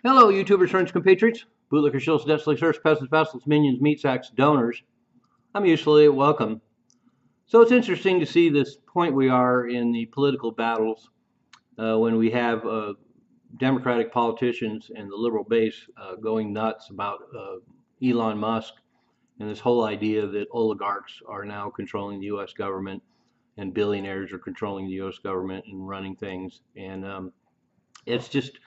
Hello, YouTubers, friends, compatriots, bootlickers, shills, debt slickers, peasants, vassals, minions, meat sacks, donors. I'm usually welcome. So it's interesting to see this point we are in the political battles when we have Democratic politicians and the liberal base going nuts about Elon Musk and this whole idea that oligarchs are now controlling the U.S. government and billionaires are controlling the U.S. government and running things. And it's just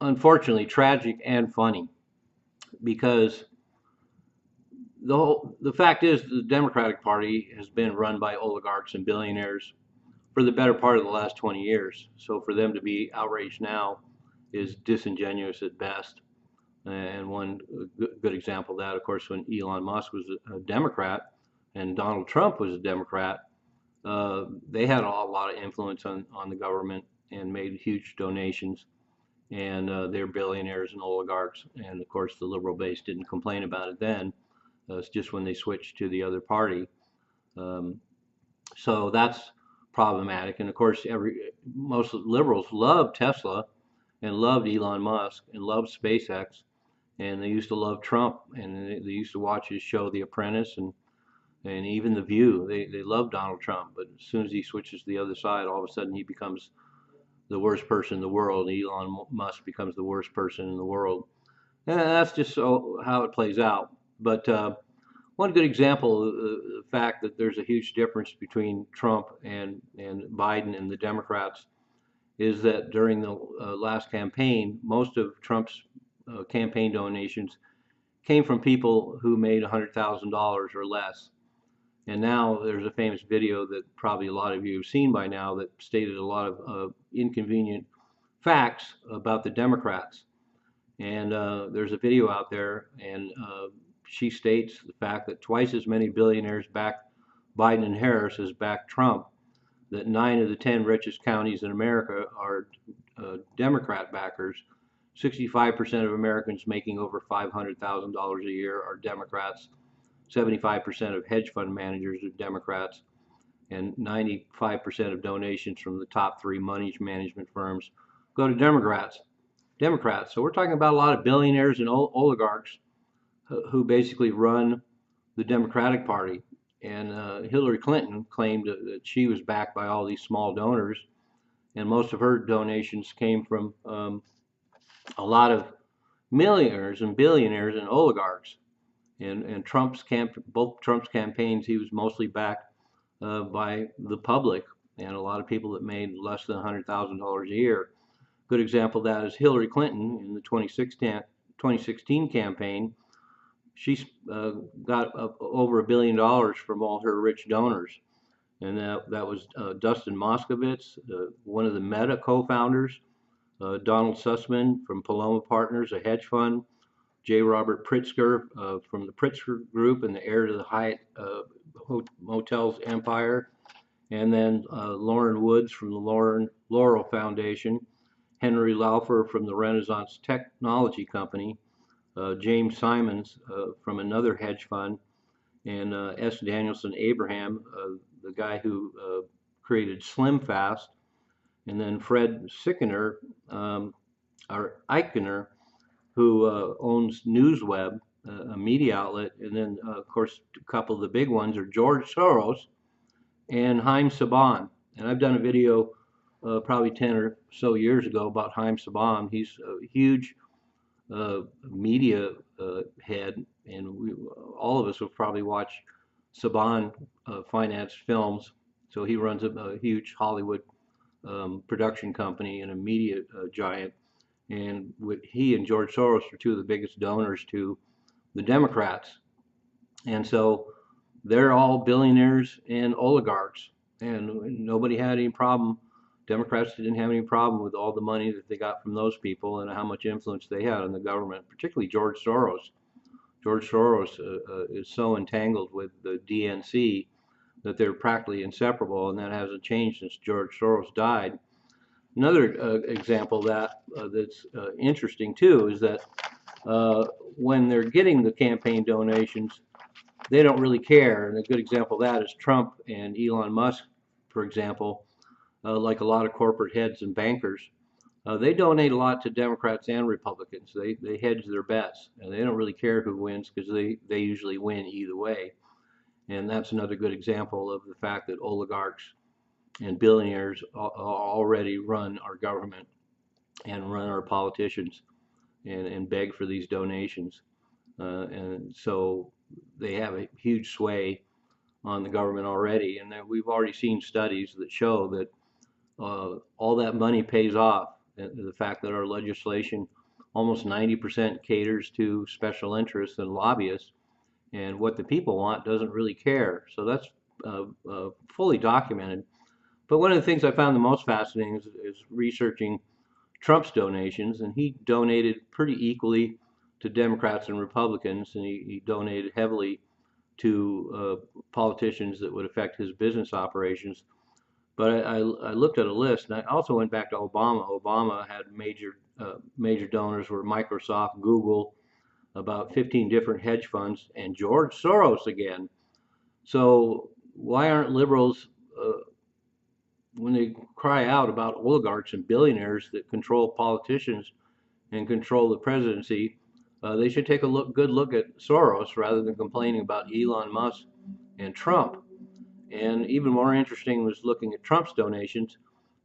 unfortunately tragic and funny because the fact is the Democratic Party has been run by oligarchs and billionaires for the better part of the last 20 years. So for them to be outraged now is disingenuous at best. And one good example of that, of course, when Elon Musk was a Democrat and Donald Trump was a Democrat, they had a lot of influence on the government and made huge donations. And they're billionaires and oligarchs. And of course, the liberal base didn't complain about it then. It's just when they switched to the other party. Um, so that's problematic. And of course, most liberals love Tesla and loved Elon Musk and loved SpaceX. And they used to love Trump and they used to watch his show, The Apprentice, and even The View. They love Donald Trump. But as soon as he switches to the other side, all of a sudden he becomes the worst person in the world. Elon Musk becomes the worst person in the world. And that's just how it plays out. But one good example of the fact that there's a huge difference between Trump and Biden and the Democrats is that during the last campaign, most of Trump's campaign donations came from people who made $100,000 or less. And now there's a famous video that probably a lot of you have seen by now that stated a lot of inconvenient facts about the Democrats. And there's a video out there, and she states the fact that twice as many billionaires back Biden and Harris as back Trump, that 9 of the 10 richest counties in America are Democrat backers. 65% of Americans making over $500,000 a year are Democrats. 75% of hedge fund managers are Democrats, and 95% of donations from the top 3 money management firms go to Democrats. So we're talking about a lot of billionaires and oligarchs who basically run the Democratic Party. And Hillary Clinton claimed that she was backed by all these small donors, and most of her donations came from a lot of millionaires and billionaires and oligarchs. And both Trump's campaigns, he was mostly backed by the public and a lot of people that made less than $100,000 a year. Good example of that is Hillary Clinton in the 2016 campaign. She got over $1 billion from all her rich donors. And that was Dustin Moskovitz, one of the Meta co-founders, Donald Sussman from Paloma Partners, a hedge fund, J. Robert Pritzker from the Pritzker Group and the heir to the Hyatt Hotels empire, and then Lauren Woods from the Laurel Foundation, Henry Laufer from the Renaissance Technology Company, James Simons from another hedge fund, and S. Danielson Abraham, the guy who created Slim Fast, and then Fred Sickner, or Eichner, who owns NewsWeb, a media outlet, and then of course a couple of the big ones are George Soros and Haim Saban. And I've done a video probably 10 or so years ago about Haim Saban. He's a huge media head, and all of us have probably watched Saban finance films. So he runs a huge Hollywood production company and a media giant. And he and George Soros are two of the biggest donors to the Democrats. And so they're all billionaires and oligarchs. And nobody had any problem. Democrats didn't have any problem with all the money that they got from those people and how much influence they had on the government, particularly George Soros. George Soros is so entangled with the DNC that they're practically inseparable, and that hasn't changed since George Soros died. Another example of that that's interesting too is that when they're getting the campaign donations, they don't really care. And a good example of that is Trump and Elon Musk, for example, like a lot of corporate heads and bankers. They donate a lot to Democrats and Republicans. They hedge their bets, and they don't really care who wins because they usually win either way. And that's another good example of the fact that oligarchs and billionaires already run our government and run our politicians and beg for these donations. And so they have a huge sway on the government already. And we've already seen studies that show that all that money pays off. The fact that our legislation almost 90% caters to special interests and lobbyists, and what the people want doesn't really care. So that's fully documented. But one of the things I found the most fascinating is researching Trump's donations, and he donated pretty equally to Democrats and Republicans, and he donated heavily to politicians that would affect his business operations. But I looked at a list, and I also went back to Obama. Obama had major donors were Microsoft, Google, about 15 different hedge funds, and George Soros again. So why aren't liberals, when they cry out about oligarchs and billionaires that control politicians and control the presidency, they should take a good look at Soros rather than complaining about Elon Musk and Trump. And even more interesting was looking at Trump's donations.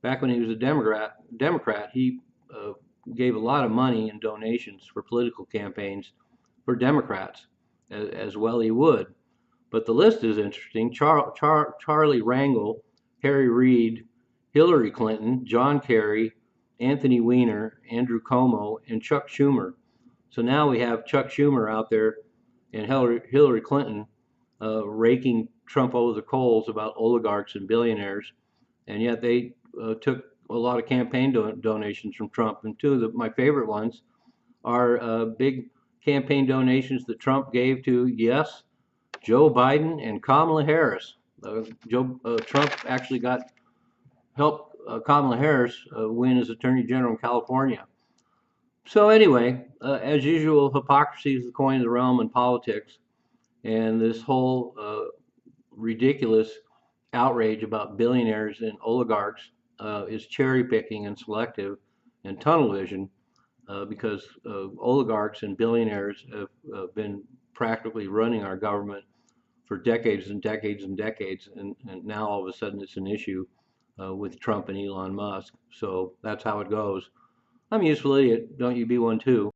Back when he was a Democrat, he gave a lot of money in donations for political campaigns for Democrats, as well he would. But the list is interesting. Charlie Rangel, Harry Reid, Hillary Clinton, John Kerry, Anthony Weiner, Andrew Cuomo, and Chuck Schumer. So now we have Chuck Schumer out there and Hillary Clinton raking Trump over the coals about oligarchs and billionaires, and yet they took a lot of campaign donations from Trump. And two of my favorite ones are big campaign donations that Trump gave to, yes, Joe Biden and Kamala Harris. Trump actually helped Kamala Harris win as Attorney General in California. So anyway, as usual, hypocrisy is the coin of the realm in politics, and this whole ridiculous outrage about billionaires and oligarchs is cherry picking and selective and tunnel vision because oligarchs and billionaires have been practically running our government for decades and decades and decades, and now all of a sudden it's an issue with Trump and Elon Musk. So that's how it goes. I'm a useful idiot. Don't you be one too?